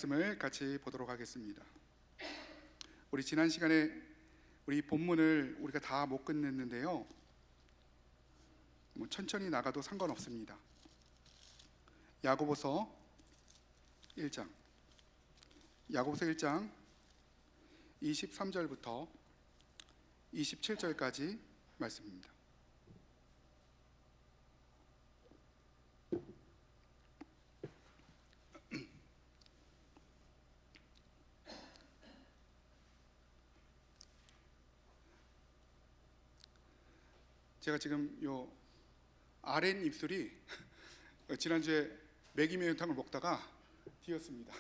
말씀을 같이 보도록 하겠습니다. 우리 지난 시간에 우리 본문을 우리가 다 못 끝냈는데요, 천천히 나가도 상관없습니다. 야고보서 1장 23절부터 27절까지 말씀입니다. 제가 지금 요 아랫 입술이 지난주에 매기 매운탕을 먹다가 튀었습니다.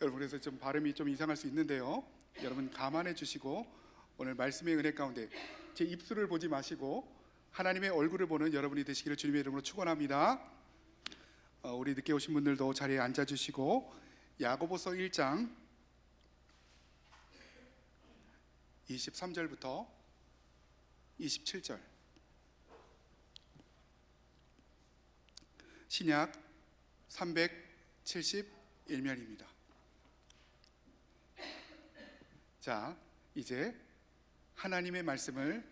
여러분, 그래서 좀 발음이 좀 이상할 수 있는데요, 여러분 감안해 주시고 오늘 말씀의 은혜 가운데 제 입술을 보지 마시고 하나님의 얼굴을 보는 여러분이 되시기를 주님의 이름으로 축원합니다. 우리 늦게 오신 분들도 자리에 앉아 주시고 야고보서 1장 23절부터 27절 신약 371면입니다. 자, 이제 하나님의 말씀을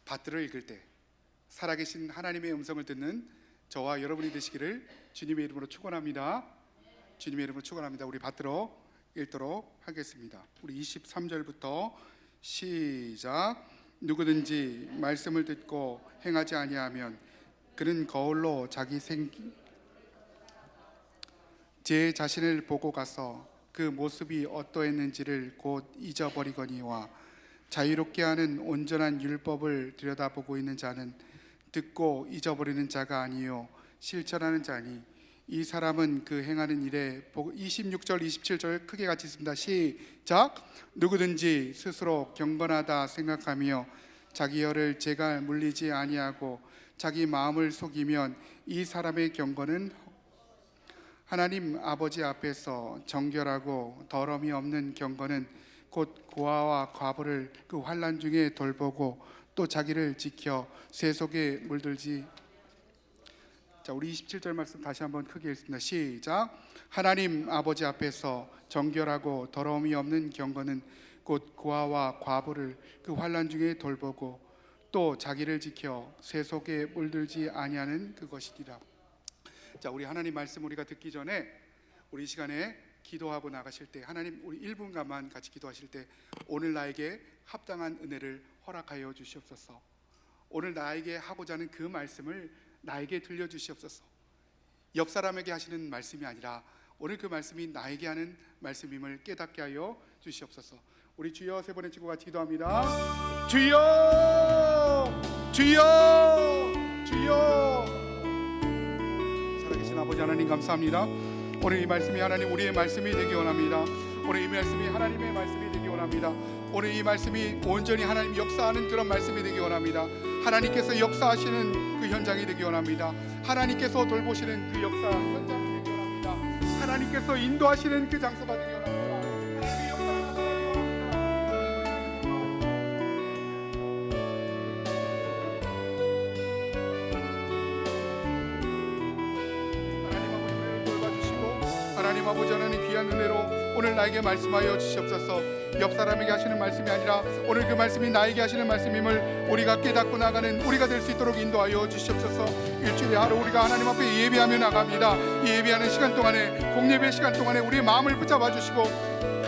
받들어 읽을 때 살아계신 하나님의 음성을 듣는 저와 여러분이 되시기를 주님의 이름으로 축원합니다. 주님의 이름으로 축원합니다. 우리 받들어 읽도록 하겠습니다. 우리 23절부터 시작. 누구든지 말씀을 듣고 행하지 아니하면 그는 거울로 제 자신을 보고 가서 그 모습이 어떠했는지를 곧 잊어버리거니와 자유롭게 하는 온전한 율법을 들여다보고 있는 자는 듣고 잊어버리는 자가 아니요 실천하는 자니 이 사람은 그 행하는 일에 26절 27절 크게 같이 읽습니다. 시작. 누구든지 스스로 경건하다 생각하며 자기 혀를 재갈 물리지 아니하고 자기 마음을 속이면 이 사람의 경건은 하나님 아버지 앞에서 정결하고 더러움이 없는 경건은 곧 고아와 과부를 그 환난 중에 돌보고 또 자기를 지켜 쇠 속에 물들지. 자, 우리 27절 말씀 다시 한번 크게 읽습니다. 시작. 하나님 아버지 앞에서 정결하고 더러움이 없는 경건은 곧 고아와 과부를 그 환난 중에 돌보고 또 자기를 지켜 쇠 속에 물들지 아니하는 그것이니라. 자, 우리 하나님 말씀 우리가 듣기 전에 우리 시간에 기도하고 나가실 때 하나님 우리 1분간만 같이 기도하실 때 오늘 나에게 합당한 은혜를 허락하여 주시옵소서. 오늘 나에게 하고자 하는 그 말씀을 나에게 들려주시옵소서. 옆 사람에게 하시는 말씀이 아니라 오늘 그 말씀이 나에게 하는 말씀임을 깨닫게 하여 주시옵소서. 우리 주여 세 번에 치고 같이 기도합니다. 주여 주여 주여. 살아계신 아버지 하나님 감사합니다. 오늘 이 말씀이 하나님 우리의 말씀이 되기 원합니다. 오늘 이 말씀이 하나님의 말씀이 되기 원합니다. 오늘 이 말씀이 온전히 하나님 역사하는 그런 말씀이 되기 원합니다. 하나님께서 역사하시는 그 현장이 되기 원합니다. 하나님께서 돌보시는 그 역사 현장이 되기 원합니다. 하나님께서 인도하시는 그 장소가 되기 원합니다. 하나님의 역사를 하나님 아버지 하나님 귀한 은혜로 오늘 나에게 말씀하여 주시옵소서. 옆 사람에게 하시는 말씀이 아니라 오늘 그 말씀이 나에게 하시는 말씀임을 우리가 깨닫고 나가는 우리가 될 수 있도록 인도하여 주시옵소서. 일주일에 하루 우리가 하나님 앞에 예배하며 나갑니다. 이 예배하는 시간 동안에 공예배 시간 동안에 우리의 마음을 붙잡아 주시고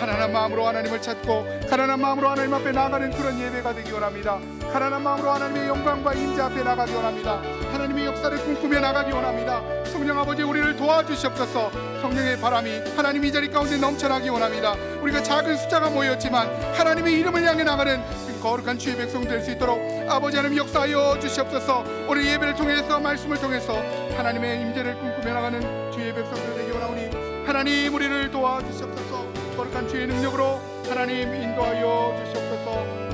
가난한 마음으로 하나님을 찾고 가난한 마음으로 하나님 앞에 나가는 그런 예배가 되기 원합니다. 가난한 마음으로 하나님의 영광과 임재 앞에 나가기 원합니다. 하나님의 역사를 꿈꾸며 나가기 원합니다. 성령 아버지 우리를 도와주시옵소서. 성령의 바람이 하나님 이 자리 가운데 넘쳐나기 원합니다. 우리가 작은 숫자가 모였지만 하나님의 이름을 향해 나가는 거룩한 주의 백성 될 수 있도록 아버지 하나님 역사하여 주시옵소서. 오늘 예배를 통해서 말씀을 통해서 하나님의 임재를 꿈꾸며 나가는 주의 백성들 되기 원하오니 하나님 우리를 도와주시옵소서. 거룩한 주의 능력으로 하나님 인도하여 주시옵소서.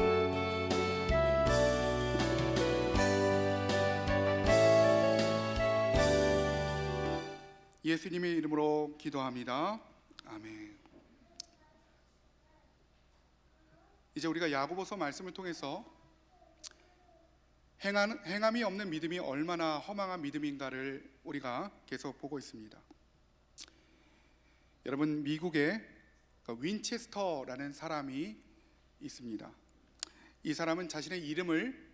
예수님의 이름으로 기도합니다. 아멘. 이제 우리가 야고보서 말씀을 통해서 행함이 없는 믿음이 얼마나 허망한 믿음인가를 우리가 계속 보고 있습니다. 여러분, 미국에 윈체스터라는 사람이 있습니다. 이 사람은 자신의 이름을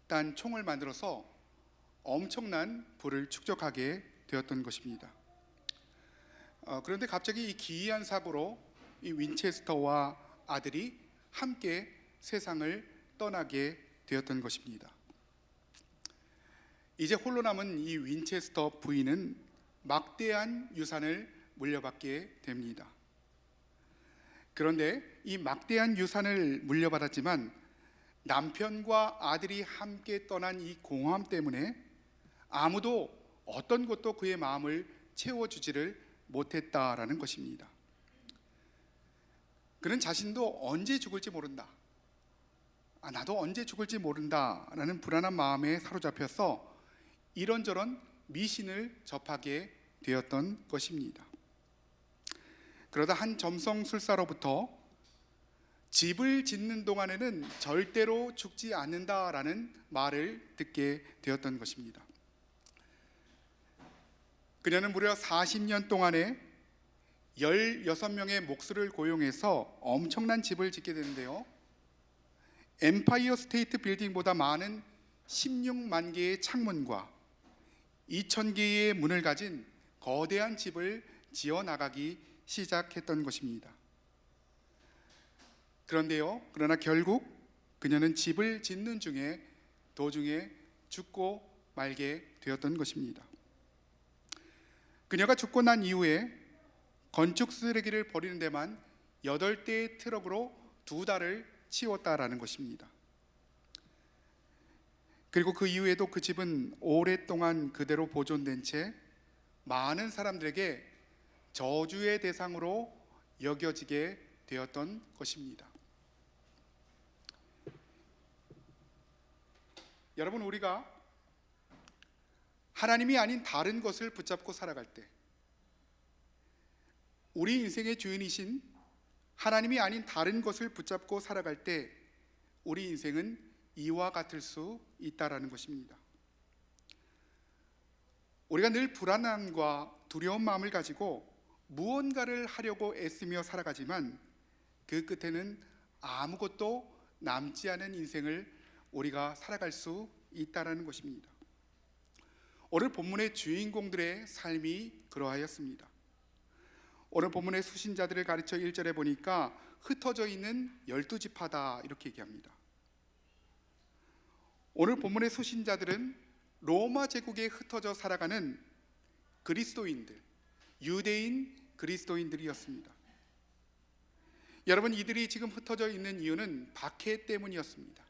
딴 총을 만들어서 엄청난 부를 축적하게 되었던 것입니다. 그런데 갑자기 이 기이한 사고로 이 윈체스터와 아들이 함께 세상을 떠나게 되었던 것입니다. 이제 홀로 남은 이 윈체스터 부인은 막대한 유산을 물려받게 됩니다. 그런데 이 막대한 유산을 물려받았지만 남편과 아들이 함께 떠난 이 공허함 때문에 아무도 어떤 것도 그의 마음을 채워주지를 못했다라는 것입니다. 그는 자신도 언제 죽을지 모른다, 나도 언제 죽을지 모른다라는 불안한 마음에 사로잡혀서 이런저런 미신을 접하게 되었던 것입니다. 그러다 한 점성술사로부터 집을 짓는 동안에는 절대로 죽지 않는다라는 말을 듣게 되었던 것입니다. 그녀는 무려 40년 동안에 16명의 목수를 고용해서 엄청난 집을 짓게 되는데요, 엠파이어 스테이트 빌딩보다 많은 16만 개의 창문과 2,000개의 문을 가진 거대한 집을 지어 나가기 시작했던 것입니다. 그러나 결국 그녀는 집을 짓는 중에 도중에 죽고 말게 되었던 것입니다. 그녀가 죽고 난 이후에 건축 쓰레기를 버리는 데만 8대의 트럭으로 2달을 치웠다라는 것입니다. 그리고 그 이후에도 그 집은 오랫동안 그대로 보존된 채 많은 사람들에게 저주의 대상으로 여겨지게 되었던 것입니다. 여러분, 우리가 하나님이 아닌 다른 것을 붙잡고 살아갈 때, 우리 인생의 주인이신 하나님이 아닌 다른 것을 붙잡고 살아갈 때 우리 인생은 이와 같을 수 있다라는 것입니다. 우리가 늘 불안함과 두려운 마음을 가지고 무언가를 하려고 애쓰며 살아가지만 그 끝에는 아무것도 남지 않은 인생을 우리가 살아갈 수 있다라는 것입니다. 오늘 본문의 주인공들의 삶이 그러하였습니다. 오늘 본문의 수신자들을 가르쳐 1절에 보니까 흩어져 있는 12지파다 이렇게 얘기합니다. 오늘 본문의 수신자들은 로마 제국에 흩어져 살아가는 그리스도인들, 유대인 그리스도인들이었습니다. 여러분, 이들이 지금 흩어져 있는 이유는 박해 때문이었습니다.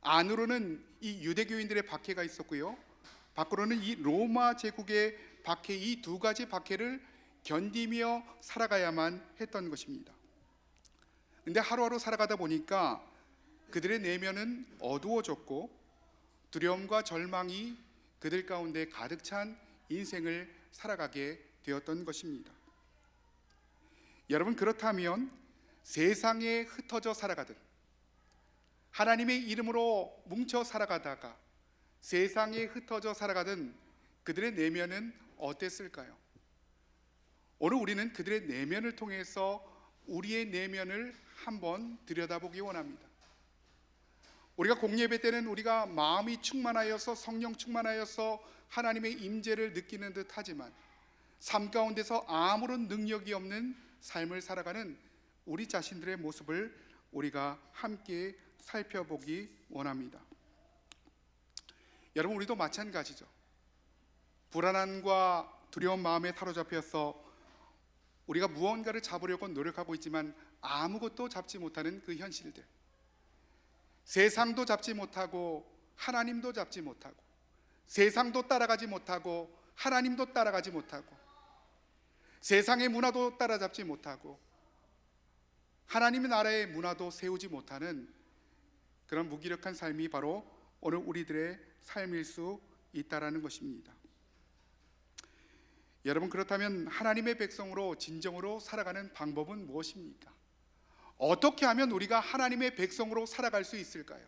안으로는 이 유대교인들의 박해가 있었고요, 밖으로는 이 로마 제국의 박해, 이 두 가지 박해를 견디며 살아가야만 했던 것입니다. 근데 하루하루 살아가다 보니까 그들의 내면은 어두워졌고 두려움과 절망이 그들 가운데 가득 찬 인생을 살아가게 되었던 것입니다. 여러분, 그렇다면 세상에 흩어져 살아가듯 하나님의 이름으로 뭉쳐 살아가다가 세상에 흩어져 살아가던 그들의 내면은 어땠을까요? 오늘 우리는 그들의 내면을 통해서 우리의 내면을 한번 들여다보기 원합니다. 우리가 공예배 때는 우리가 마음이 충만하여서 성령 충만하여서 하나님의 임재를 느끼는 듯 하지만 삶 가운데서 아무런 능력이 없는 삶을 살아가는 우리 자신들의 모습을 우리가 함께 살펴보기 원합니다. 여러분, 우리도 마찬가지죠. 불안함과 두려운 마음에 사로잡혀서 우리가 무언가를 잡으려고 노력하고 있지만 아무것도 잡지 못하는 그 현실들, 세상도 잡지 못하고 하나님도 잡지 못하고 세상도 따라가지 못하고 하나님도 따라가지 못하고 세상의 문화도 따라잡지 못하고 하나님의 나라의 문화도 세우지 못하는 그런 무기력한 삶이 바로 오늘 우리들의 삶일 수 있다라는 것입니다. 여러분, 그렇다면 하나님의 백성으로 진정으로 살아가는 방법은 무엇입니까? 어떻게 하면 우리가 하나님의 백성으로 살아갈 수 있을까요?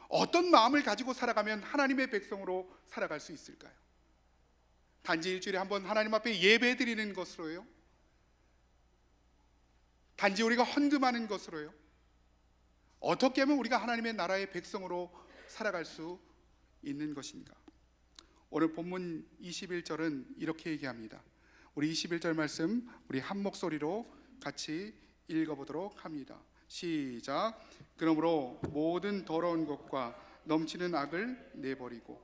어떤 마음을 가지고 살아가면 하나님의 백성으로 살아갈 수 있을까요? 단지 일주일에 한번 하나님 앞에 예배 드리는 것으로요? 단지 우리가 헌금하는 것으로요? 어떻게 하면 우리가 하나님의 나라의 백성으로 살아갈 수 있는 것인가? 오늘 본문 21절은 이렇게 얘기합니다. 우리 21절 말씀 우리 한 목소리로 같이 읽어보도록 합니다. 시작. 그러므로 모든 더러운 것과 넘치는 악을 내버리고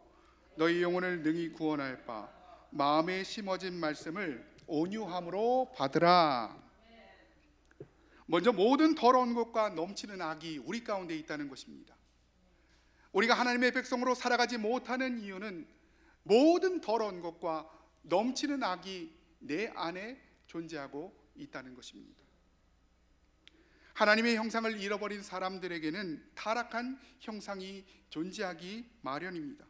너희 영혼을 능히 구원할 바 마음에 심어진 말씀을 온유함으로 받으라. 먼저 모든 더러운 것과 넘치는 악이 우리 가운데 있다는 것입니다. 우리가 하나님의 백성으로 살아가지 못하는 이유는 모든 더러운 것과 넘치는 악이 내 안에 존재하고 있다는 것입니다. 하나님의 형상을 잃어버린 사람들에게는 타락한 형상이 존재하기 마련입니다.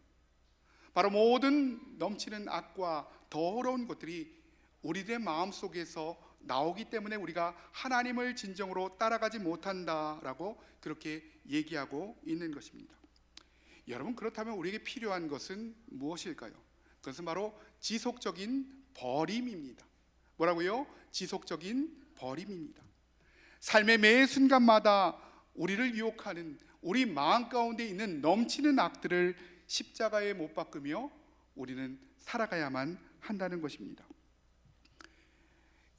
바로 모든 넘치는 악과 더러운 것들이 우리들의 마음속에서 나오기 때문에 우리가 하나님을 진정으로 따라가지 못한다라고 그렇게 얘기하고 있는 것입니다. 여러분, 그렇다면 우리에게 필요한 것은 무엇일까요? 그것은 바로 지속적인 버림입니다. 뭐라고요? 지속적인 버림입니다. 삶의 매 순간마다 우리를 유혹하는 우리 마음 가운데 있는 넘치는 악들을 십자가에 못 박으며 우리는 살아가야만 한다는 것입니다.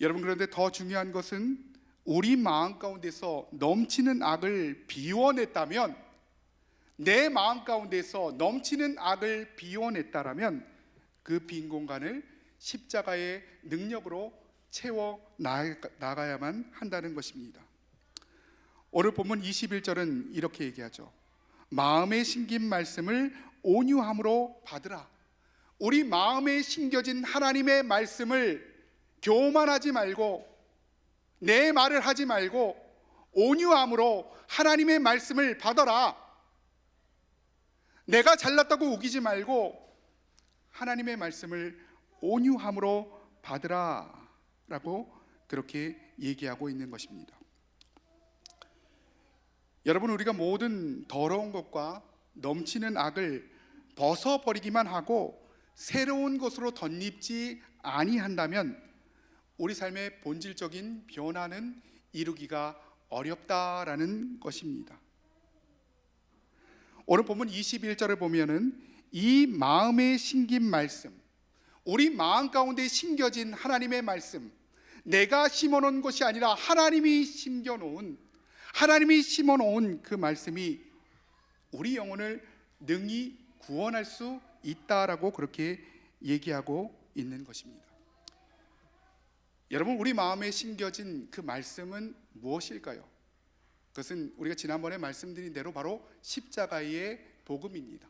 여러분, 그런데 더 중요한 것은 우리 마음 가운데서 넘치는 악을 비워냈다면, 내 마음 가운데서 넘치는 악을 비워냈다라면 그 빈 공간을 십자가의 능력으로 채워 나가야만 한다는 것입니다. 오늘 본문 21절은 이렇게 얘기하죠. 마음에 심긴 말씀을 온유함으로 받으라. 우리 마음에 심겨진 하나님의 말씀을 교만하지 말고, 내 말을 하지 말고 온유함으로 하나님의 말씀을 받아라. 내가 잘났다고 우기지 말고 하나님의 말씀을 온유함으로 받으라 라고 그렇게 얘기하고 있는 것입니다. 여러분, 우리가 모든 더러운 것과 넘치는 악을 벗어버리기만 하고 새로운 것으로 덧입지 아니한다면 우리 삶의 본질적인 변화는 이루기가 어렵다라는 것입니다. 오늘 본문 21절을 보면은 이 마음에 심긴 말씀, 우리 마음 가운데 심겨진 하나님의 말씀, 내가 심어놓은 것이 아니라 하나님이 심어놓은 그 말씀이 우리 영혼을 능히 구원할 수 있다라고 그렇게 얘기하고 있는 것입니다. 여러분, 우리 마음에 심겨진 그 말씀은 무엇일까요? 그것은 우리가 지난번에 말씀드린 대로 바로 십자가의 복음입니다.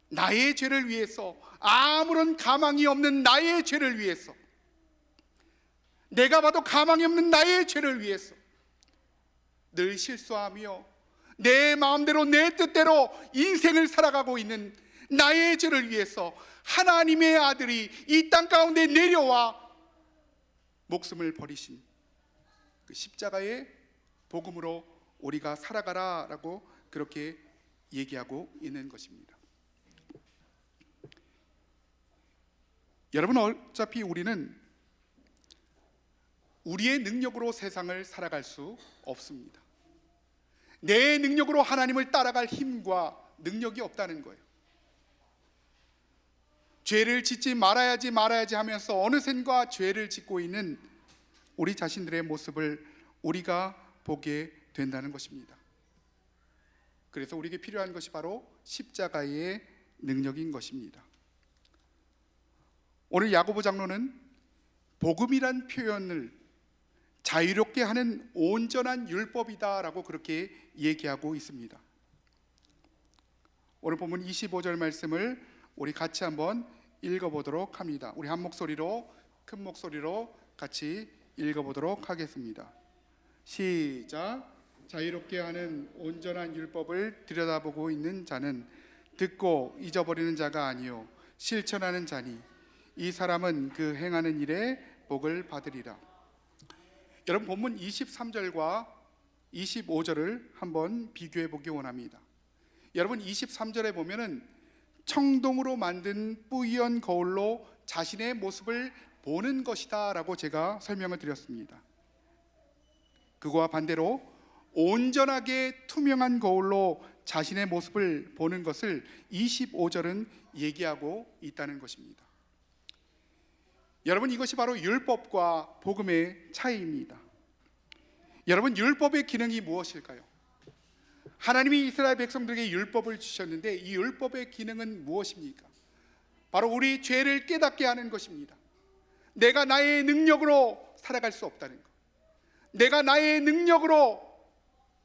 나의 죄를 위해서, 아무런 가망이 없는 나의 죄를 위해서, 내가 봐도 가망이 없는 나의 죄를 위해서 늘 실수하며 내 마음대로 내 뜻대로 인생을 살아가고 있는 나의 죄를 위해서 하나님의 아들이 이 땅 가운데 내려와 목숨을 버리신 그 십자가의 복음으로 우리가 살아가라라고 그렇게 얘기하고 있는 것입니다. 여러분, 어차피 우리는 우리의 능력으로 세상을 살아갈 수 없습니다. 내 능력으로 하나님을 따라갈 힘과 능력이 없다는 거예요. 죄를 짓지 말아야지 하면서 어느샌가 죄를 짓고 있는 우리 자신들의 모습을 우리가 보게 된다는 것입니다. 그래서 우리에게 필요한 것이 바로 십자가의 능력인 것입니다. 오늘 야고보 장로는 복음이란 표현을 자유롭게 하는 온전한 율법이다라고 그렇게 얘기하고 있습니다. 오늘 본문 25절 말씀을 우리 같이 한번 읽어보도록 합니다. 우리 한 목소리로, 큰 목소리로 같이 읽어보도록 하겠습니다. 시작. 자유롭게 하는 온전한 율법을 들여다보고 있는 자는 듣고 잊어버리는 자가 아니요 실천하는 자니 이 사람은 그 행하는 일에 복을 받으리라. 여러분, 본문 23절과 25절을 한번 비교해 보기 원합니다. 여러분, 23절에 보면은 청동으로 만든 뿌연 거울로 자신의 모습을 보는 것이다 라고 제가 설명을 드렸습니다. 그거와 반대로 온전하게 투명한 거울로 자신의 모습을 보는 것을 25절은 얘기하고 있다는 것입니다. 여러분, 이것이 바로 율법과 복음의 차이입니다. 여러분, 율법의 기능이 무엇일까요? 하나님이 이스라엘 백성들에게 율법을 주셨는데 이 율법의 기능은 무엇입니까? 바로 우리 죄를 깨닫게 하는 것입니다. 내가 나의 능력으로 살아갈 수 없다는 것, 내가 나의 능력으로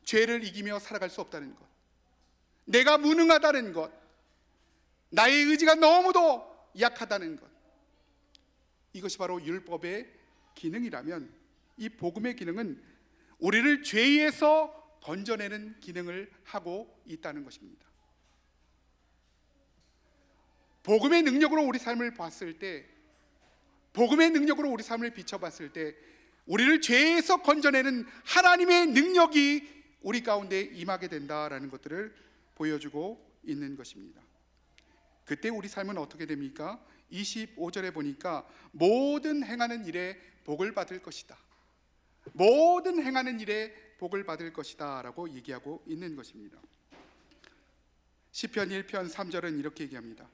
죄를 이기며 살아갈 수 없다는 것, 내가 무능하다는 것, 나의 의지가 너무도 약하다는 것, 이것이 바로 율법의 기능이라면 이 복음의 기능은 우리를 죄에서 건져내는 기능을 하고 있다는 것입니다. 복음의 능력으로 우리 삶을 봤을 때, 복음의 능력으로 우리 삶을 비춰봤을 때 우리를 죄에서 건져내는 하나님의 능력이 우리 가운데 임하게 된다라는 것들을 보여주고 있는 것입니다. 그때 우리 삶은 어떻게 됩니까? 25절에 보니까 모든 행하는 일에 복을 받을 것이다, 모든 행하는 일에 복을 받을 것이다 라고 얘기하고 있는 것입니다. 시편 1편 3절은 이렇게 얘기합니다.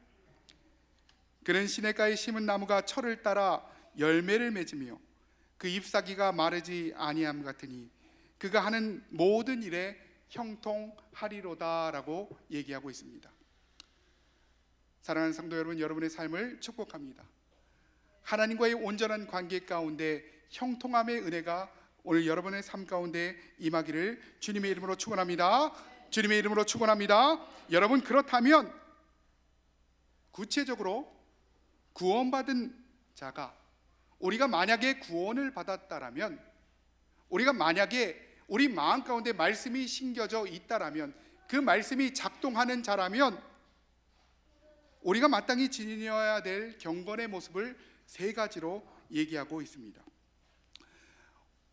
그는 시냇가에 심은 나무가 철을 따라 열매를 맺으며 그 잎사귀가 마르지 아니함 같으니 그가 하는 모든 일에 형통하리로다 라고 얘기하고 있습니다. 사랑하는 성도 여러분, 여러분의 삶을 축복합니다. 하나님과의 온전한 관계 가운데 형통함의 은혜가 오늘 여러분의 삶 가운데 임하기를 주님의 이름으로 축원합니다. 주님의 이름으로 축원합니다. 여러분, 그렇다면 구체적으로 구원받은 자가, 우리가 만약에 구원을 받았다라면, 우리가 만약에 우리 마음 가운데 말씀이 심겨져 있다라면, 그 말씀이 작동하는 자라면 우리가 마땅히 지녀야 될 경건의 모습을 세 가지로 얘기하고 있습니다.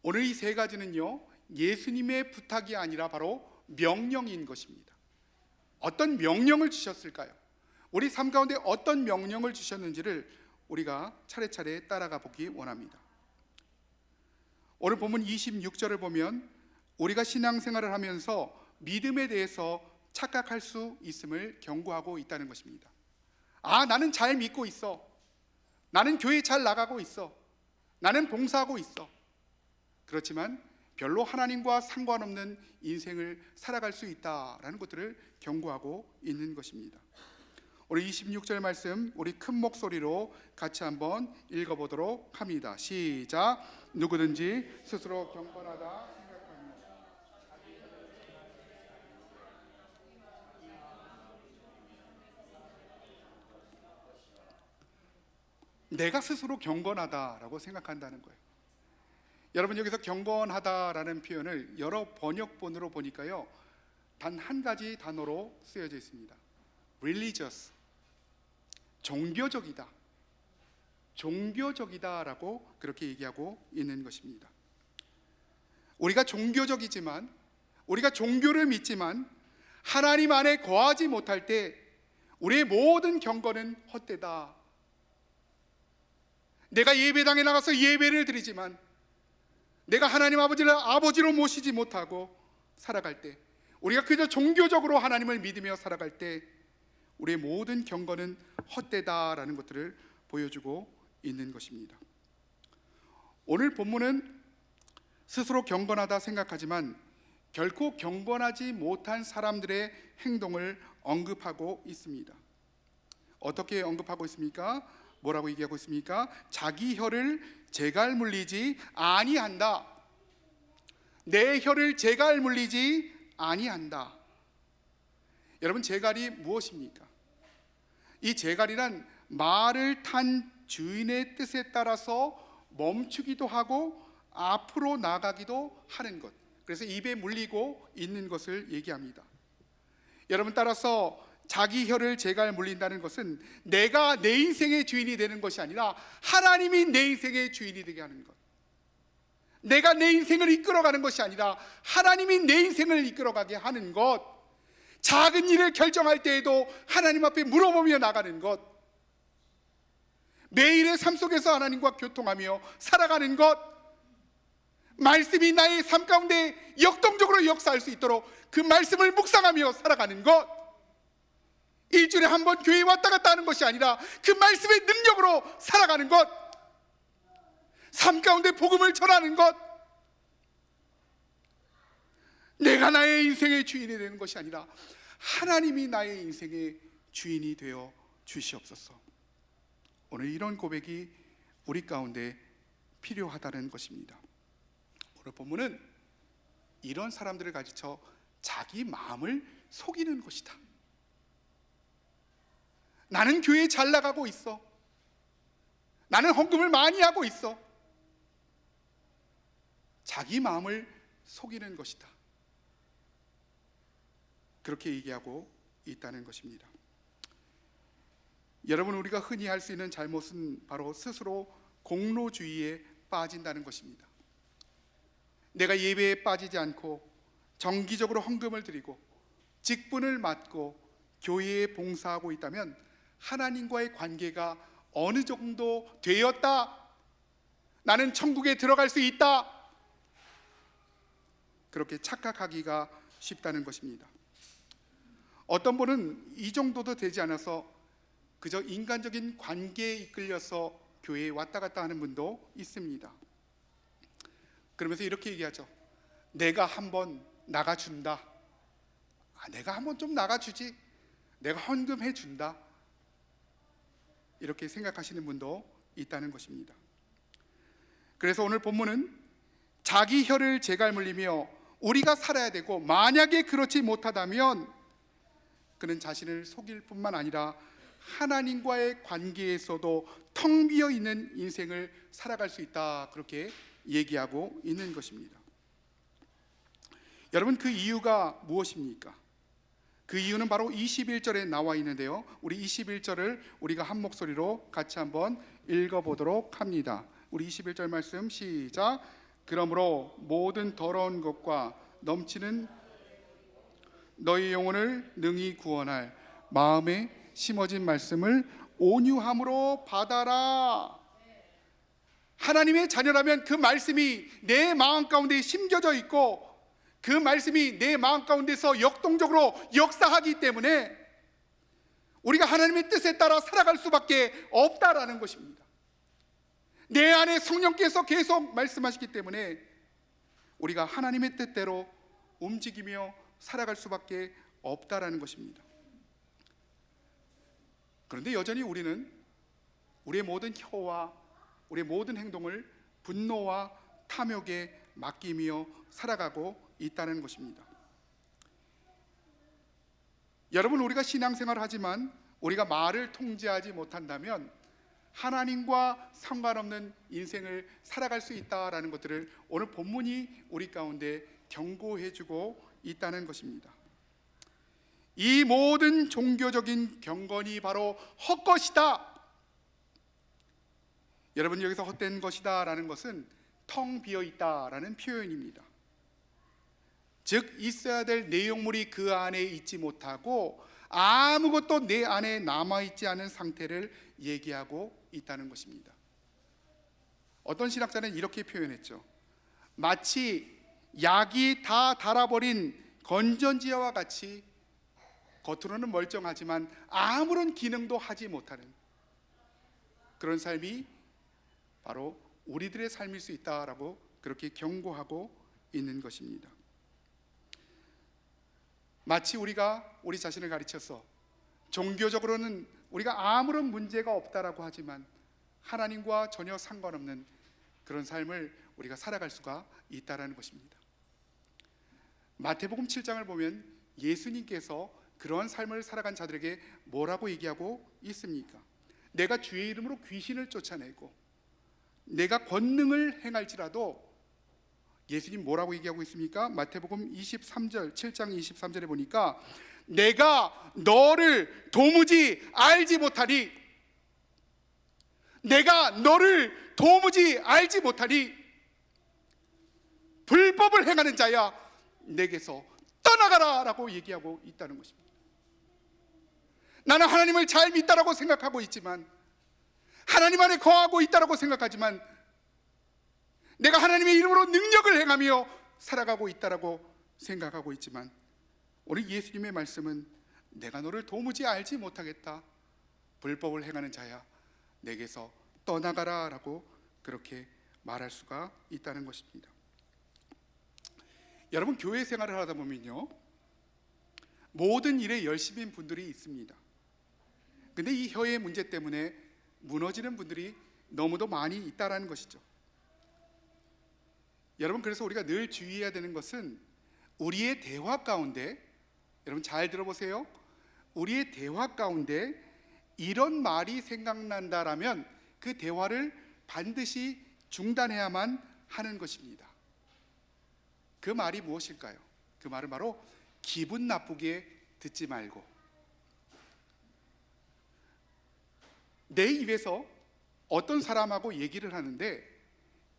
오늘 이 세 가지는요, 예수님의 부탁이 아니라 바로 명령인 것입니다. 어떤 명령을 주셨을까요? 우리 삶 가운데 어떤 명령을 주셨는지를 우리가 차례차례 따라가 보기 원합니다. 오늘 본문 26절을 보면 우리가 신앙생활을 하면서 믿음에 대해서 착각할 수 있음을 경고하고 있다는 것입니다. 아, 나는 잘 믿고 있어, 나는 교회 잘 나가고 있어, 나는 봉사하고 있어. 그렇지만 별로 하나님과 상관없는 인생을 살아갈 수 있다라는 것들을 경고하고 있는 것입니다. 우리 26절 말씀 우리 큰 목소리로 같이 한번 읽어보도록 합니다. 시작. 누구든지 스스로 경건하다 생각하며 내가 스스로 경건하다라고 생각한다는 거예요. 여러분, 여기서 경건하다라는 표현을 여러 번역본으로 보니까요, 단 한 가지 단어로 쓰여져 있습니다. religious, 종교적이다, 종교적이다라고 그렇게 얘기하고 있는 것입니다. 우리가 종교적이지만, 우리가 종교를 믿지만 하나님 안에 거하지 못할 때 우리의 모든 경건은 헛되다. 내가 예배당에 나가서 예배를 드리지만 내가 하나님 아버지를 아버지로 모시지 못하고 살아갈 때, 우리가 그저 종교적으로 하나님을 믿으며 살아갈 때 우리의 모든 경건은 헛되다라는 것들을 보여주고 있는 것입니다. 오늘 본문은 스스로 경건하다 생각하지만 결코 경건하지 못한 사람들의 행동을 언급하고 있습니다. 어떻게 언급하고 있습니까? 뭐라고 얘기하고 있습니까? 자기 혀를 재갈 물리지 아니한다. 내 혀를 재갈 물리지 아니한다. 여러분, 재갈이 무엇입니까? 이 재갈이란 말을 탄 주인의 뜻에 따라서 멈추기도 하고 앞으로 나가기도 하는 것, 그래서 입에 물리고 있는 것을 얘기합니다. 여러분, 따라서 자기 혀를 재갈 물린다는 것은 내가 내 인생의 주인이 되는 것이 아니라 하나님이 내 인생의 주인이 되게 하는 것, 내가 내 인생을 이끌어가는 것이 아니라 하나님이 내 인생을 이끌어가게 하는 것, 작은 일을 결정할 때에도 하나님 앞에 물어보며 나가는 것, 매일의 삶 속에서 하나님과 교통하며 살아가는 것, 말씀이 나의 삶 가운데 역동적으로 역사할 수 있도록 그 말씀을 묵상하며 살아가는 것, 일주일에 한 번 교회에 왔다 갔다 하는 것이 아니라 그 말씀의 능력으로 살아가는 것, 삶 가운데 복음을 전하는 것, 내가 나의 인생의 주인이 되는 것이 아니라 하나님이 나의 인생의 주인이 되어 주시옵소서. 오늘 이런 고백이 우리 가운데 필요하다는 것입니다. 오늘 본문은 이런 사람들을 가르쳐 자기 마음을 속이는 것이다. 나는 교회에 잘 나가고 있어. 나는 헌금을 많이 하고 있어. 자기 마음을 속이는 것이다. 그렇게 얘기하고 있다는 것입니다. 여러분, 우리가 흔히 할 수 있는 잘못은 바로 스스로 공로주의에 빠진다는 것입니다. 내가 예배에 빠지지 않고 정기적으로 헌금을 드리고 직분을 맡고 교회에 봉사하고 있다면 하나님과의 관계가 어느 정도 되었다, 나는 천국에 들어갈 수 있다, 그렇게 착각하기가 쉽다는 것입니다. 어떤 분은 이 정도도 되지 않아서 그저 인간적인 관계에 이끌려서 교회에 왔다 갔다 하는 분도 있습니다. 그러면서 이렇게 얘기하죠. 내가 한번 나가준다. 내가 한번 좀 나가주지. 내가 헌금해 준다. 이렇게 생각하시는 분도 있다는 것입니다. 그래서 오늘 본문은 자기 혀를 제갈 물리며 우리가 살아야 되고, 만약에 그렇지 못하다면 그는 자신을 속일 뿐만 아니라 하나님과의 관계에서도 텅 비어 있는 인생을 살아갈 수 있다, 그렇게 얘기하고 있는 것입니다. 여러분, 그 이유가 무엇입니까? 그 이유는 바로 21절에 나와 있는데요, 우리 21절을 우리가 한 목소리로 같이 한번 읽어보도록 합니다. 우리 21절 말씀 시작. 그러므로 모든 더러운 것과 넘치는 너희 영혼을 능히 구원할 마음에 심어진 말씀을 온유함으로 받아라. 하나님의 자녀라면 그 말씀이 내 마음 가운데 심겨져 있고 그 말씀이 내 마음 가운데서 역동적으로 역사하기 때문에 우리가 하나님의 뜻에 따라 살아갈 수밖에 없다라는 것입니다. 내 안에 성령께서 계속 말씀하시기 때문에 우리가 하나님의 뜻대로 움직이며 살아갈 수밖에 없다라는 것입니다. 그런데 여전히 우리는 우리의 모든 혀와 우리의 모든 행동을 분노와 탐욕에 맡기며 살아가고 있다는 것입니다. 여러분, 우리가 신앙생활을 하지만 우리가 말을 통제하지 못한다면 하나님과 상관없는 인생을 살아갈 수 있다라는 것들을 오늘 본문이 우리 가운데 경고해주고 있다는 것입니다. 이 모든 종교적인 경건이 바로 헛것이다. 여러분, 여기서 헛된 것이다 라는 것은 텅 비어 있다라는 표현입니다. 즉, 있어야 될 내용물이 그 안에 있지 못하고 아무것도 내 안에 남아있지 않은 상태를 얘기하고 있다는 것입니다. 어떤 신학자는 이렇게 표현했죠. 마치 약이 다 닳아버린 건전지와 같이 겉으로는 멀쩡하지만 아무런 기능도 하지 못하는 그런 삶이 바로 우리들의 삶일 수 있다라고 그렇게 경고하고 있는 것입니다. 마치 우리가 우리 자신을 가르쳐서 종교적으로는 우리가 아무런 문제가 없다라고 하지만 하나님과 전혀 상관없는 그런 삶을 우리가 살아갈 수가 있다라는 것입니다. 마태복음 7장을 보면 예수님께서 그러한 삶을 살아간 자들에게 뭐라고 얘기하고 있습니까? 내가 주의 이름으로 귀신을 쫓아내고 내가 권능을 행할지라도, 예수님 뭐라고 얘기하고 있습니까? 마태복음 23절 7장 23절에 보니까 내가 너를 도무지 알지 못하니, 내가 너를 도무지 알지 못하니 불법을 행하는 자야 내게서 떠나가라 라고 얘기하고 있다는 것입니다. 나는 하나님을 잘 믿다라고 생각하고 있지만, 하나님 안에 거하고 있다라고 생각하지만 내가 하나님의 이름으로 능력을 행하며 살아가고 있다라고 생각하고 있지만, 오늘 예수님의 말씀은 내가 너를 도무지 알지 못하겠다, 불법을 행하는 자야 내게서 떠나가라 라고 그렇게 말할 수가 있다는 것입니다. 여러분, 교회 생활을 하다 보면요, 모든 일에 열심인 분들이 있습니다. 근데 이 혀의 문제 때문에 무너지는 분들이 너무도 많이 있다라는 것이죠. 여러분, 그래서 우리가 늘 주의해야 되는 것은 우리의 대화 가운데, 여러분 잘 들어보세요, 우리의 대화 가운데 이런 말이 생각난다라면 그 대화를 반드시 중단해야만 하는 것입니다. 그 말이 무엇일까요? 그 말은 바로 기분 나쁘게 듣지 말고. 내 입에서 어떤 사람하고 얘기를 하는데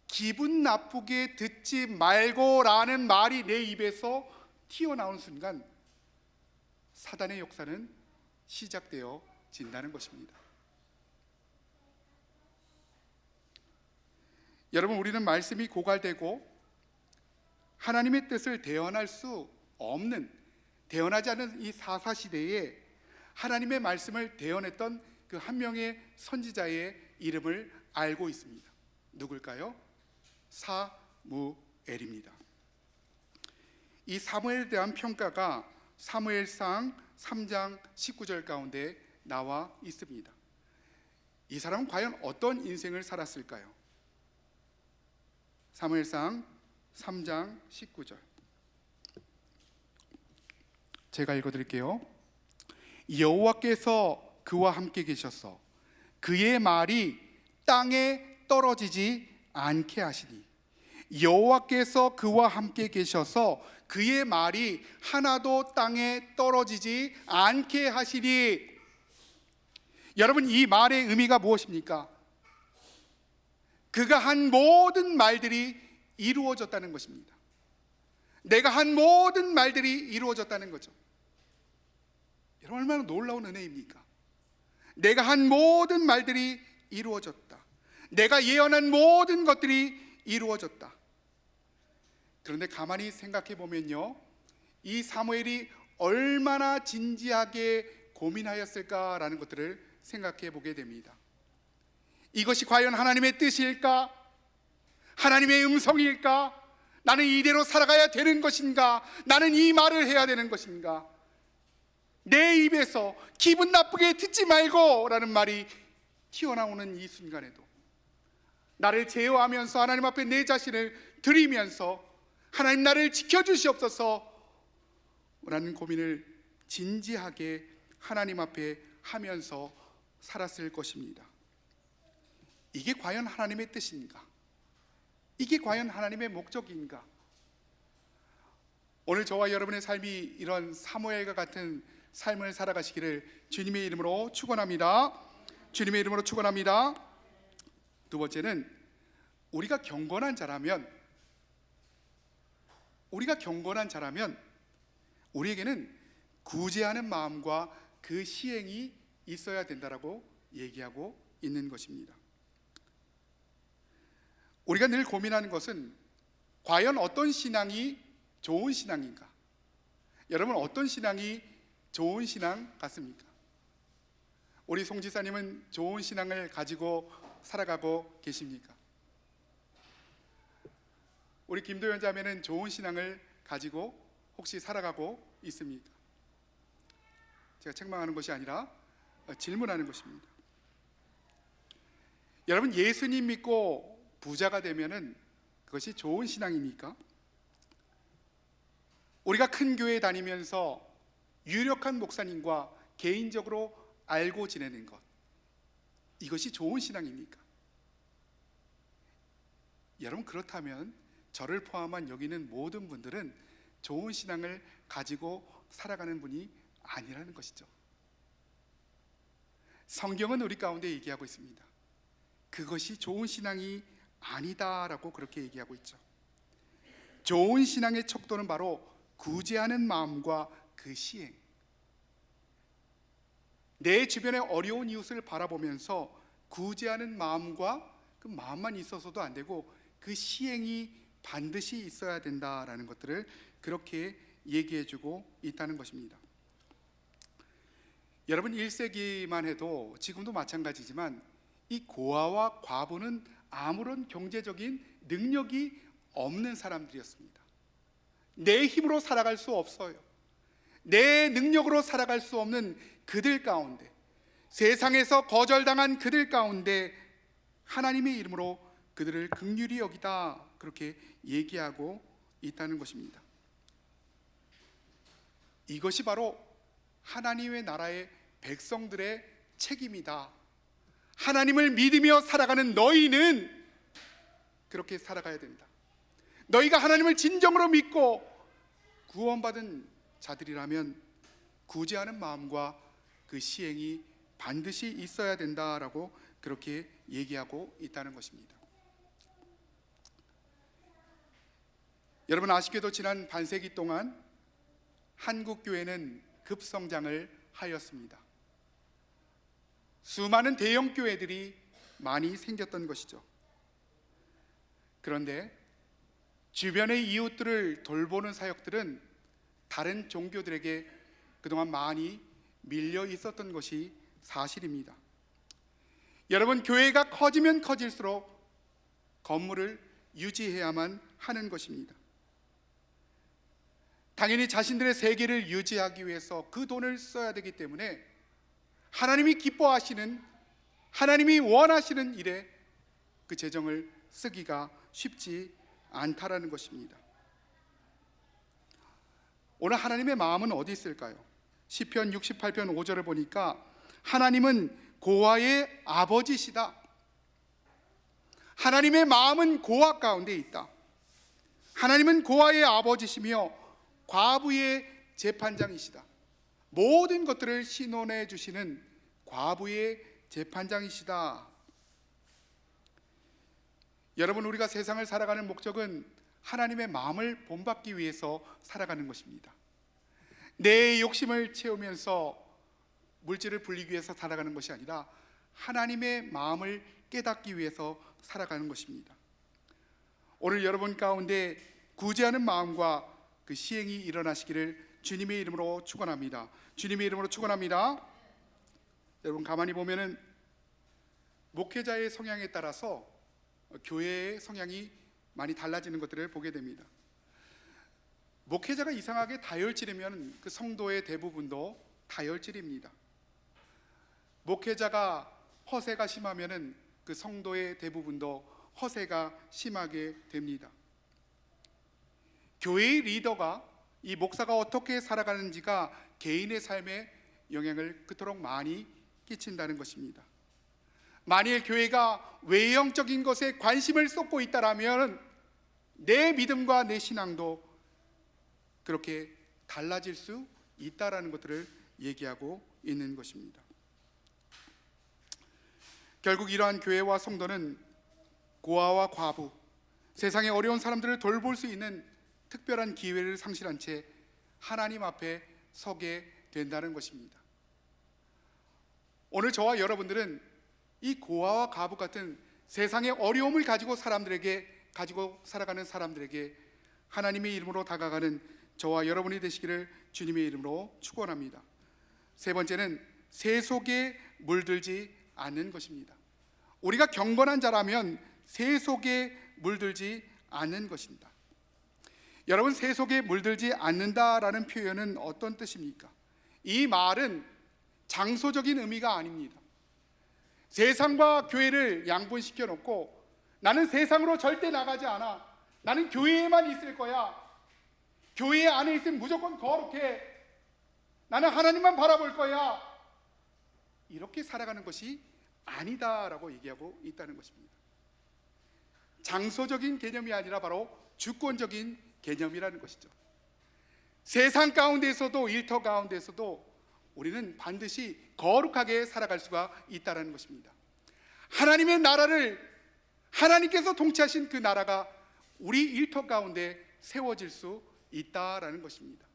기분 나쁘게 듣지 말고 라는 말이 내 입에서 튀어나오는 순간 사단의 역사는 시작되어진다는 것입니다. 여러분, 우리는 말씀이 고갈되고 하나님의 뜻을 대언할 수 없는, 대언하지 않은 이 사사시대에 하나님의 말씀을 대언했던 그 한 명의 선지자의 이름을 알고 있습니다. 누굴까요? 사무엘입니다. 이 사무엘에 대한 평가가 사무엘상 3장 19절 가운데 나와 있습니다. 이 사람은 과연 어떤 인생을 살았을까요? 사무엘상 3장 19절 제가 읽어드릴게요. 여호와께서 그와 함께 계셔서 그의 말이 땅에 떨어지지 않게 하시니, 여호와께서 그와 함께 계셔서 그의 말이 하나도 땅에 떨어지지 않게 하시니. 여러분, 이 말의 의미가 무엇입니까? 그가 한 모든 말들이 이루어졌다는 것입니다. 내가 한 모든 말들이 이루어졌다는 거죠. 여러분, 얼마나 놀라운 은혜입니까? 내가 한 모든 말들이 이루어졌다. 내가 예언한 모든 것들이 이루어졌다. 그런데 가만히 생각해 보면요, 이 사무엘이 얼마나 진지하게 고민하였을까라는 것들을 생각해 보게 됩니다. 이것이 과연 하나님의 뜻일까? 하나님의 음성일까? 나는 이대로 살아가야 되는 것인가? 나는 이 말을 해야 되는 것인가? 내 입에서 기분 나쁘게 듣지 말고 라는 말이 튀어나오는 이 순간에도 나를 제어하면서 하나님 앞에 내 자신을 드리면서 하나님, 나를 지켜주시옵소서 라는 고민을 진지하게 하나님 앞에 하면서 살았을 것입니다. 이게 과연 하나님의 뜻인가? 이게 과연 하나님의 목적인가? 오늘 저와 여러분의 삶이 이런 사무엘과 같은 삶을 살아가시기를 주님의 이름으로 축원합니다. 주님의 이름으로 축원합니다. 두 번째는 우리가 경건한 자라면 우리에게는 구제하는 마음과 그 시행이 있어야 된다라고 얘기하고 있는 것입니다. 우리가 늘 고민하는 것은 과연 어떤 신앙이 좋은 신앙인가? 여러분, 어떤 신앙이 좋은 신앙 같습니까? 우리 송 지사님은 좋은 신앙을 가지고 살아가고 계십니까? 우리 김도현 자매는 좋은 신앙을 가지고 혹시 살아가고 있습니까? 제가 책망하는 것이 아니라 질문하는 것입니다. 여러분, 예수님 믿고 부자가 되면은 그것이 좋은 신앙입니까? 우리가 큰 교회 다니면서 유력한 목사님과 개인적으로 알고 지내는 것, 이것이 좋은 신앙입니까? 여러분, 그렇다면 저를 포함한 여기 있는 모든 분들은 좋은 신앙을 가지고 살아가는 분이 아니라는 것이죠. 성경은 우리 가운데 얘기하고 있습니다. 그것이 좋은 신앙이 아니다라고 그렇게 얘기하고 있죠. 좋은 신앙의 척도는 바로 구제하는 마음과 그 시행. 내 주변의 어려운 이웃을 바라보면서 구제하는 마음과 그 마음만 있어서도 안 되고 그 시행이 반드시 있어야 된다라는 것들을 그렇게 얘기해주고 있다는 것입니다. 여러분, 1세기만 해도 지금도 마찬가지지만 이 고아와 과부는 아무런 경제적인 능력이 없는 사람들이었습니다. 내 힘으로 살아갈 수 없어요. 내 능력으로 살아갈 수 없는 그들 가운데, 세상에서 거절당한 그들 가운데 하나님의 이름으로 그들을 긍휼히 여기다, 그렇게 얘기하고 있다는 것입니다. 이것이 바로 하나님의 나라의 백성들의 책임이다. 하나님을 믿으며 살아가는 너희는 그렇게 살아가야 된다. 너희가 하나님을 진정으로 믿고 구원받은 자들이라면 구제하는 마음과 그 시행이 반드시 있어야 된다라고 그렇게 얘기하고 있다는 것입니다. 여러분, 아쉽게도 지난 반세기 동안 한국 교회는 급성장을 하였습니다. 수많은 대형 교회들이 많이 생겼던 것이죠. 그런데 주변의 이웃들을 돌보는 사역들은 다른 종교들에게 그동안 많이 밀려 있었던 것이 사실입니다. 여러분, 교회가 커지면 커질수록 건물을 유지해야만 하는 것입니다. 당연히 자신들의 세계를 유지하기 위해서 그 돈을 써야 되기 때문에 하나님이 기뻐하시는, 하나님이 원하시는 일에 그 재정을 쓰기가 쉽지 않다라는 것입니다. 오늘 하나님의 마음은 어디 있을까요? 시편 68편 5절을 보니까 하나님은 고아의 아버지시다. 하나님의 마음은 고아 가운데 있다. 하나님은 고아의 아버지시며 과부의 재판장이시다. 모든 것들을 신원해 주시는 과부의 재판장이시다. 여러분, 우리가 세상을 살아가는 목적은 하나님의 마음을 본받기 위해서 살아가는 것입니다. 내 욕심을 채우면서 물질을 불리기 위해서 살아가는 것이 아니라 하나님의 마음을 깨닫기 위해서 살아가는 것입니다. 오늘 여러분 가운데 구제하는 마음과 그 시행이 일어나시기를 주님의 이름으로 축원합니다. 주님의 이름으로 축원합니다. 여러분, 가만히 보면은 목회자의 성향에 따라서 교회의 성향이 많이 달라지는 것들을 보게 됩니다. 목회자가 이상하게 다혈질이면 그 성도의 대부분도 다혈질입니다. 목회자가 허세가 심하면은 그 성도의 대부분도 허세가 심하게 됩니다. 교회의 리더가, 이 목사가 어떻게 살아가는지가 개인의 삶에 영향을 그토록 많이 끼친다는 것입니다. 만일 교회가 외형적인 것에 관심을 쏟고 있다라면 내 믿음과 내 신앙도 그렇게 달라질 수 있다라는 것들을 얘기하고 있는 것입니다. 결국 이러한 교회와 성도는 고아와 과부, 세상의 어려운 사람들을 돌볼 수 있는 특별한 기회를 상실한 채 하나님 앞에 서게 된다는 것입니다. 오늘 저와 여러분들은 이 고아와 과부 같은 세상의 어려움을 가지고 살아가는 사람들에게 하나님의 이름으로 다가가는 저와 여러분이 되시기를 주님의 이름으로 축원합니다. 세 번째는 새 속에 물들지 않는 것입니다. 우리가 경건한 자라면 새 속에 물들지 않는 것입니다. 여러분, 새 속에 물들지 않는다라는 표현은 어떤 뜻입니까? 이 말은 장소적인 의미가 아닙니다. 세상과 교회를 양분시켜 놓고 나는 세상으로 절대 나가지 않아, 나는 교회에만 있을 거야, 교회 안에 있으면 무조건 거룩해, 나는 하나님만 바라볼 거야, 이렇게 살아가는 것이 아니다라고 얘기하고 있다는 것입니다. 장소적인 개념이 아니라 바로 주권적인 개념이라는 것이죠. 세상 가운데서도, 일터 가운데서도 우리는 반드시 거룩하게 살아갈 수가 있다는 것입니다. 하나님의 나라를, 하나님께서 통치하신 그 나라가 우리 일터 가운데 세워질 수 있다라는 것입니다.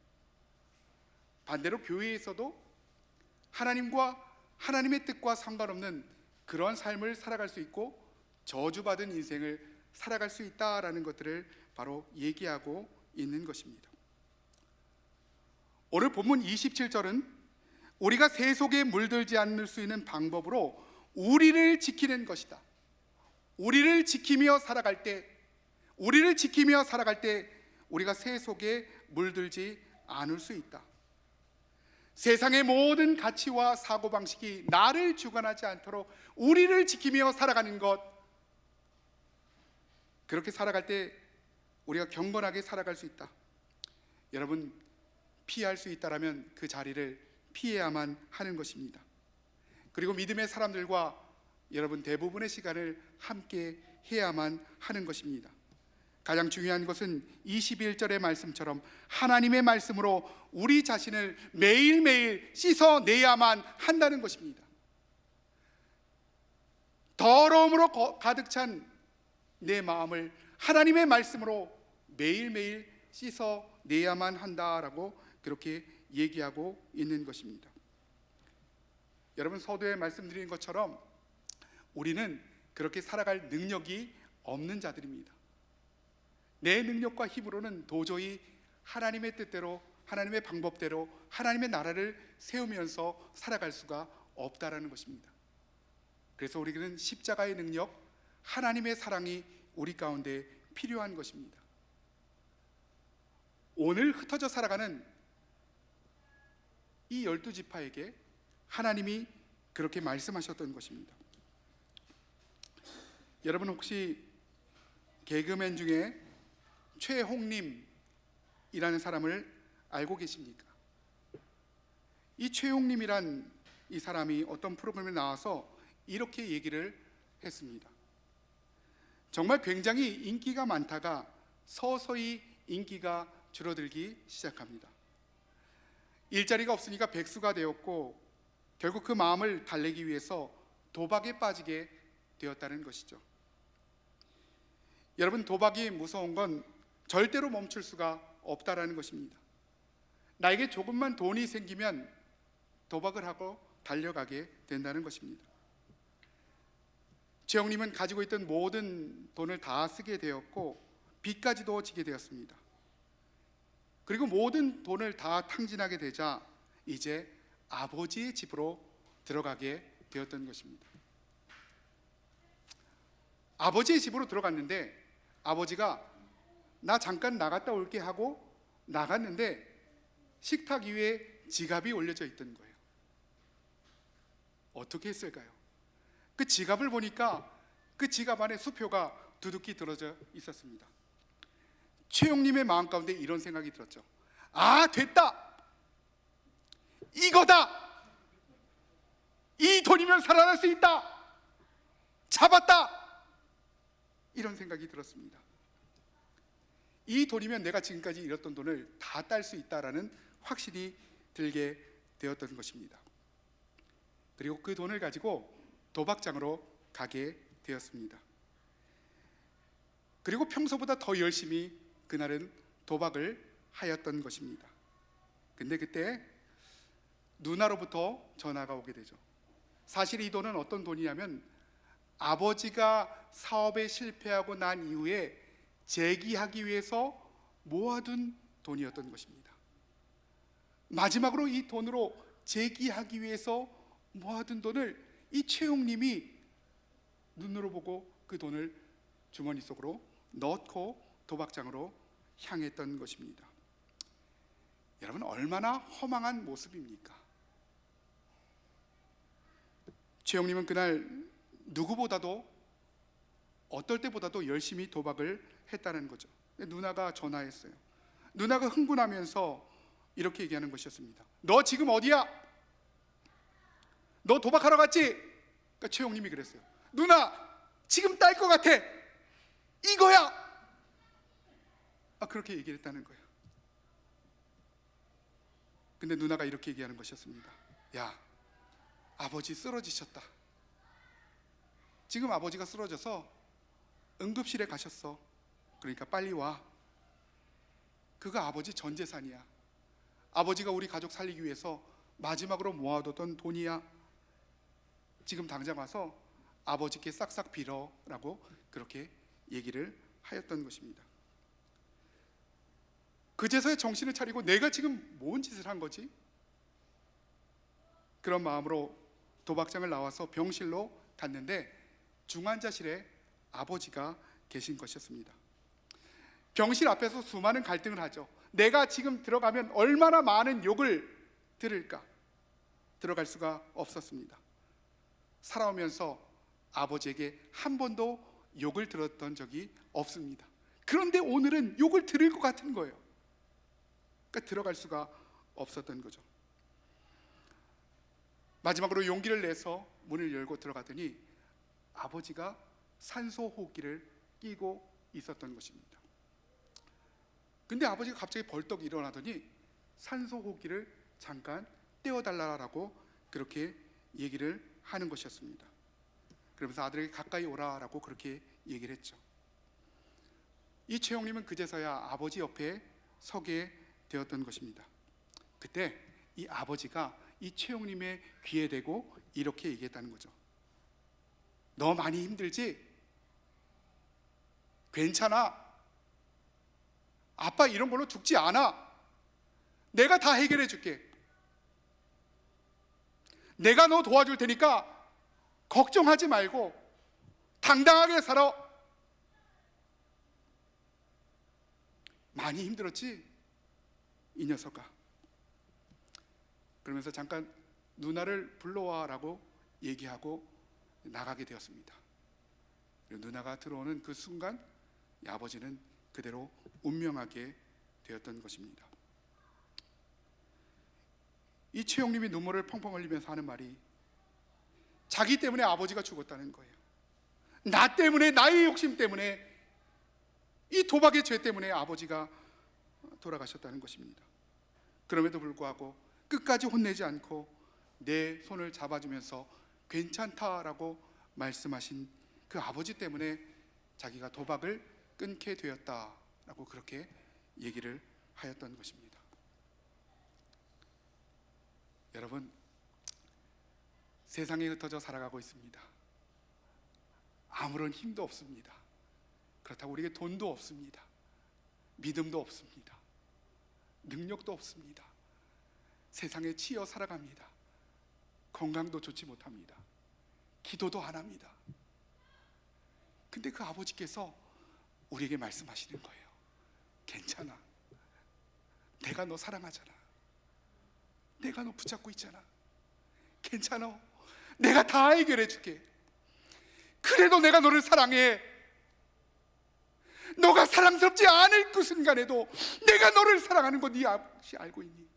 반대로 교회에서도 하나님과 하나님의 뜻과 상관없는 그런 삶을 살아갈 수 있고 저주받은 인생을 살아갈 수 있다라는 것들을 바로 얘기하고 있는 것입니다. 오늘 본문 27절은 우리가 세속에 물들지 않을 수 있는 방법으로 우리를 지키는 것이다. 우리를 지키며 살아갈 때 우리가 세속에 물들지 않을 수 있다. 세상의 모든 가치와 사고방식이 나를 주관하지 않도록 우리를 지키며 살아가는 것, 그렇게 살아갈 때 우리가 경건하게 살아갈 수 있다. 여러분, 피할 수 있다라면 그 자리를 피해야만 하는 것입니다. 그리고 믿음의 사람들과 여러분 대부분의 시간을 함께 해야만 하는 것입니다. 가장 중요한 것은 21절의 말씀처럼 하나님의 말씀으로 우리 자신을 매일매일 씻어내야만 한다는 것입니다. 더러움으로 가득 찬 내 마음을 하나님의 말씀으로 매일매일 씻어내야만 한다라고 그렇게 얘기하고 있는 것입니다. 여러분, 서두에 말씀드린 것처럼 우리는 그렇게 살아갈 능력이 없는 자들입니다. 내 능력과 힘으로는 도저히 하나님의 뜻대로, 하나님의 방법대로 하나님의 나라를 세우면서 살아갈 수가 없다라는 것입니다. 그래서 우리는 십자가의 능력, 하나님의 사랑이 우리 가운데 필요한 것입니다. 오늘 흩어져 살아가는 이 12지파에게 하나님이 그렇게 말씀하셨던 것입니다. 여러분, 혹시 개그맨 중에 최홍림이라는 사람을 알고 계십니까? 이 최홍림이란 이 사람이 어떤 프로그램에 나와서 이렇게 얘기를 했습니다. 정말 굉장히 인기가 많다가 서서히 인기가 줄어들기 시작합니다. 일자리가 없으니까 백수가 되었고 결국 그 마음을 달래기 위해서 도박에 빠지게 되었다는 것이죠. 여러분, 도박이 무서운 건 절대로 멈출 수가 없다라는 것입니다. 나에게 조금만 돈이 생기면 도박을 하고 달려가게 된다는 것입니다. 최홍님은 가지고 있던 모든 돈을 다 쓰게 되었고 빚까지도 지게 되었습니다. 그리고 모든 돈을 다 탕진하게 되자 이제 아버지의 집으로 들어가게 되었던 것입니다. 아버지의 집으로 들어갔는데 아버지가 나 잠깐 나갔다 올게 하고 나갔는데 식탁 위에 지갑이 올려져 있던 거예요. 어떻게 했을까요? 그 지갑을 보니까 그 지갑 안에 수표가 두둑히 들어져 있었습니다. 최용님의 마음 가운데 이런 생각이 들었죠. 아, 됐다! 이거다! 이 돈이면 살아날 수 있다! 잡았다! 이런 생각이 들었습니다. 이 돈이면 내가 지금까지 잃었던 돈을 다 딸 수 있다라는 확신이 들게 되었던 것입니다. 그리고 그 돈을 가지고 도박장으로 가게 되었습니다. 그리고 평소보다 더 열심히 그날은 도박을 하였던 것입니다. 근데 그때 누나로부터 전화가 오게 되죠. 사실 이 돈은 어떤 돈이냐면 아버지가 사업에 실패하고 난 이후에 재기하기 위해서 모아둔 돈이었던 것입니다. 마지막으로 이 돈으로 재기하기 위해서 모아둔 돈을 이 최용님이 눈으로 보고 그 돈을 주머니 속으로 넣고 도박장으로 향했던 것입니다. 여러분, 얼마나 허망한 모습입니까? 최용님은 그날 누구보다도 어떨 때보다도 열심히 도박을 했다는 거죠. 누나가 전화했어요. 누나가 흥분하면서 이렇게 얘기하는 것이었습니다. 너 지금 어디야? 너 도박하러 갔지? 그러니까 최용님이 그랬어요. 누나, 지금 딸 것 같아. 이거야. 그렇게 얘기를 했다는 거예요. 근데 누나가 이렇게 얘기하는 것이었습니다. 야, 아버지 쓰러지셨다. 지금 아버지가 쓰러져서 응급실에 가셨어. 그러니까 빨리 와. 그거 아버지 전 재산이야. 아버지가 우리 가족 살리기 위해서 마지막으로 모아뒀던 돈이야. 지금 당장 와서 아버지께 싹싹 빌어라고 그렇게 얘기를 하였던 것입니다. 그제서야 정신을 차리고 내가 지금 뭔 짓을 한 거지? 그런 마음으로 도박장을 나와서 병실로 갔는데 중환자실에 아버지가 계신 것이었습니다. 병실 앞에서 수많은 갈등을 하죠. 내가 지금 들어가면 얼마나 많은 욕을 들을까? 들어갈 수가 없었습니다. 살아오면서 아버지에게 한 번도 욕을 들었던 적이 없습니다. 그런데 오늘은 욕을 들을 것 같은 거예요. 그러니까 들어갈 수가 없었던 거죠. 마지막으로 용기를 내서 문을 열고 들어가더니 아버지가 산소호흡기를 끼고 있었던 것입니다. 근데 아버지가 갑자기 벌떡 일어나더니 산소호흡기를 잠깐 떼어달라고 그렇게 얘기를 하는 것이었습니다. 그러면서 아들에게 가까이 오라라고 그렇게 얘기를 했죠. 이 최영님은 그제서야 아버지 옆에 서게 되었던 것입니다. 그때 이 아버지가 이 최영님의 귀에 대고 이렇게 얘기했다는 거죠. 너 많이 힘들지? 괜찮아. 아빠 이런 걸로 죽지 않아. 내가 다 해결해 줄게. 내가 너 도와줄 테니까 걱정하지 말고 당당하게 살아. 많이 힘들었지? 이 녀석아. 그러면서 잠깐 누나를 불러와라고 얘기하고 나가게 되었습니다. 누나가 들어오는 그 순간 이 아버지는 그대로 운명하게 되었던 것입니다. 이 최영님이 눈물을 펑펑 흘리면서 하는 말이 자기 때문에 아버지가 죽었다는 거예요. 나 때문에, 나의 욕심 때문에, 이 도박의 죄 때문에 아버지가 돌아가셨다는 것입니다. 그럼에도 불구하고 끝까지 혼내지 않고 내 손을 잡아주면서 괜찮다라고 말씀하신 그 아버지 때문에 자기가 도박을 끊게 되었다라고 그렇게 얘기를 하였던 것입니다. 여러분, 세상에 흩어져 살아가고 있습니다. 아무런 힘도 없습니다. 그렇다고 우리에게 돈도 없습니다. 믿음도 없습니다. 능력도 없습니다. 세상에 치여 살아갑니다. 건강도 좋지 못합니다. 기도도 안 합니다. 근데 그 아버지께서 우리에게 말씀하시는 거예요. 괜찮아. 내가 너 사랑하잖아. 내가 너 붙잡고 있잖아. 괜찮아. 내가 다 해결해 줄게. 그래도 내가 너를 사랑해. 너가 사랑스럽지 않을 그 순간에도 내가 너를 사랑하는 거 네 아버지 알고 있니?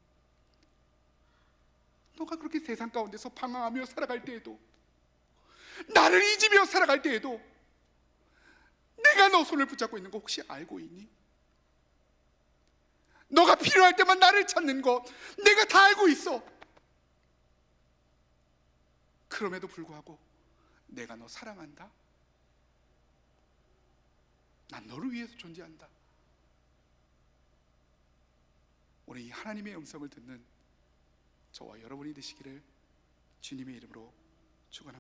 너가 그렇게 세상 가운데서 방황하며 살아갈 때에도, 나를 잊으며 살아갈 때에도 내가 너 손을 붙잡고 있는 거 혹시 알고 있니? 너가 필요할 때만 나를 찾는 거 내가 다 알고 있어. 그럼에도 불구하고 내가 너 사랑한다. 난 너를 위해서 존재한다. 오늘 이 하나님의 음성을 듣는 저와 여러분이 되시기를 주님의 이름으로 축원합니다.